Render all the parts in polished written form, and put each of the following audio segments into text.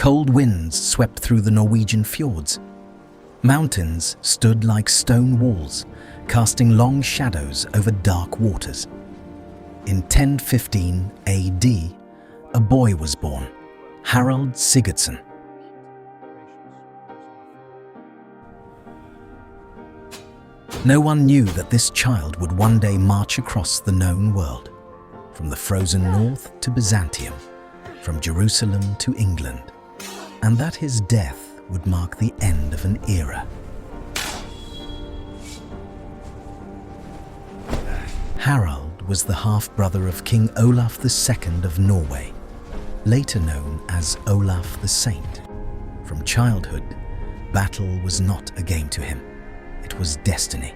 Cold winds swept through the Norwegian fjords. Mountains stood like stone walls, casting long shadows over dark waters. In 1015 AD, a boy was born, Harald Sigurdsson. No one knew that this child would one day march across the known world, from the frozen north to Byzantium, from Jerusalem to England, and that his death would mark the end of an era. Harald was the half-brother of King Olaf II of Norway, later known as Olaf the Saint. From childhood, battle was not a game to him. It was destiny.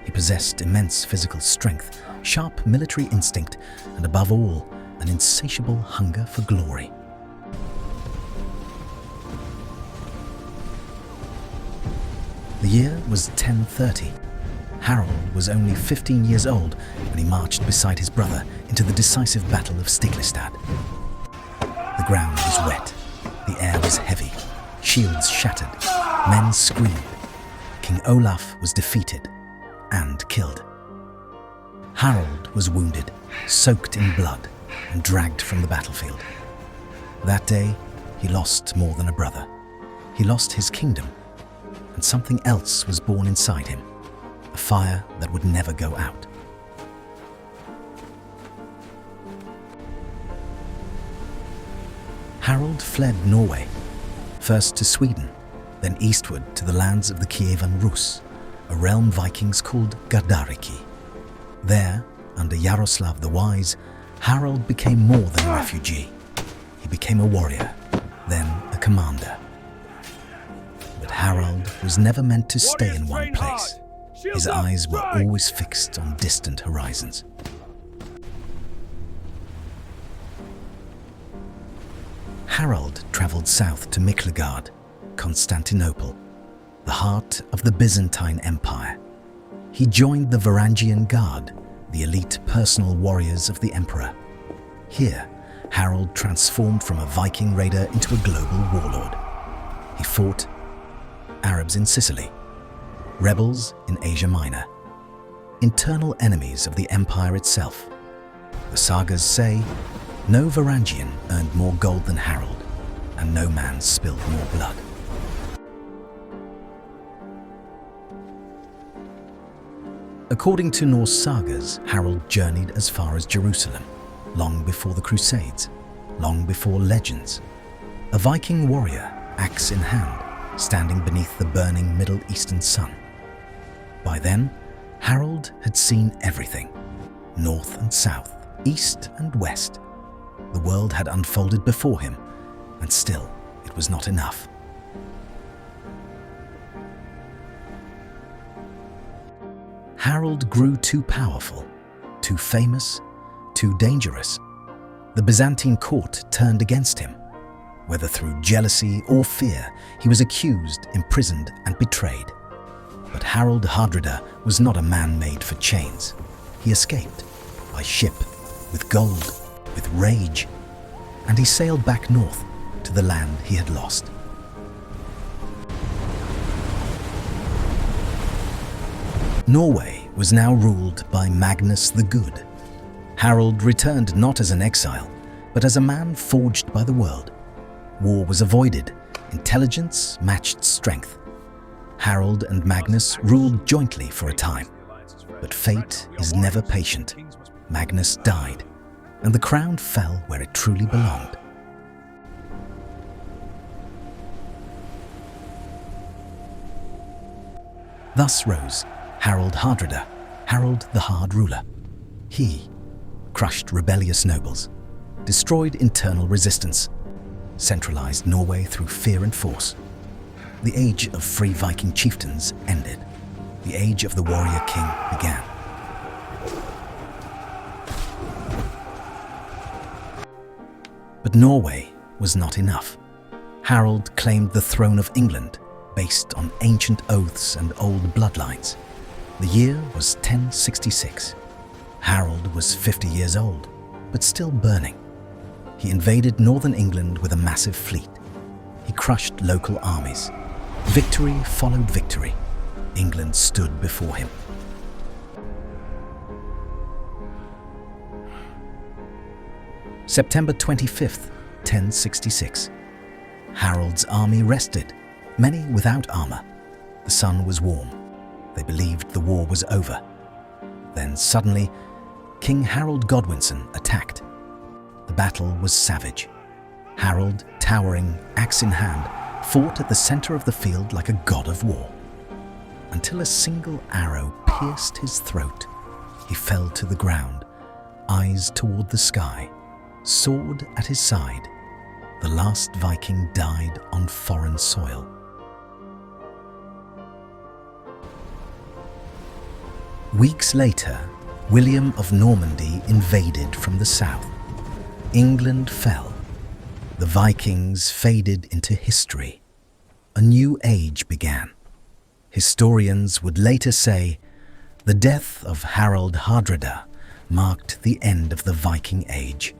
He possessed immense physical strength, sharp military instinct, and above all, an insatiable hunger for glory. The year was 1030. Harald was only 15 years old when he marched beside his brother into the decisive battle of Stiklestad. The ground was wet, the air was heavy, shields shattered, men screamed. King Olaf was defeated and killed. Harald was wounded, soaked in blood, and dragged from the battlefield. That day, he lost more than a brother. He lost his kingdom, and something else was born inside him, a fire that would never go out. Harald fled Norway, first to Sweden, then eastward to the lands of the Kievan Rus, a realm Vikings called Gardariki. There, under Yaroslav the Wise, Harald became more than a refugee. He became a warrior, then a commander. But Harald was never meant to stay in one place. His eyes were always fixed on distant horizons. Harald travelled south to Miklagard, Constantinople, the heart of the Byzantine Empire. He joined the Varangian Guard, the elite personal warriors of the emperor. Here, Harald transformed from a Viking raider into a global warlord. He fought Arabs in Sicily, rebels in Asia Minor, internal enemies of the empire itself. The sagas say, no Varangian earned more gold than Harald, and no man spilled more blood. According to Norse sagas, Harald journeyed as far as Jerusalem, long before the Crusades, long before legends. A Viking warrior, axe in hand, standing beneath the burning Middle Eastern sun. By then, Harald had seen everything, north and south, east and west. The world had unfolded before him, and still it was not enough. Harald grew too powerful, too famous, too dangerous. The Byzantine court turned against him. Whether through jealousy or fear, he was accused, imprisoned, and betrayed. But Harald Hardrada was not a man made for chains. He escaped, by ship, with gold, with rage, and he sailed back north to the land he had lost. Norway was now ruled by Magnus the Good. Harald returned not as an exile, but as a man forged by the world. War was avoided, intelligence matched strength. Harald and Magnus ruled jointly for a time, but fate is never patient. Magnus died, and the crown fell where it truly belonged. Thus rose Harald Hardrada, Harald the Hard Ruler. He crushed rebellious nobles, destroyed internal resistance, centralized Norway through fear and force. The age of free Viking chieftains ended. The age of the warrior king began. But Norway was not enough. Harald claimed the throne of England based on ancient oaths and old bloodlines. The year was 1066. Harald was 50 years old, but still burning. He invaded northern England with a massive fleet. he crushed local armies. Victory followed victory. England stood before him. September 25th, 1066. Harold's army rested, many without armor. The sun was warm. They believed the war was over. Then suddenly, King Harold Godwinson attacked. The battle was savage. Harold, towering, axe in hand, fought at the center of the field like a god of war. Until a single arrow pierced his throat, he fell to the ground, eyes toward the sky, sword at his side. The last Viking died on foreign soil. Weeks later, William of Normandy invaded from the south. England fell. The Vikings faded into history. A new age began. Historians would later say, the death of Harald Hardrada marked the end of the Viking Age.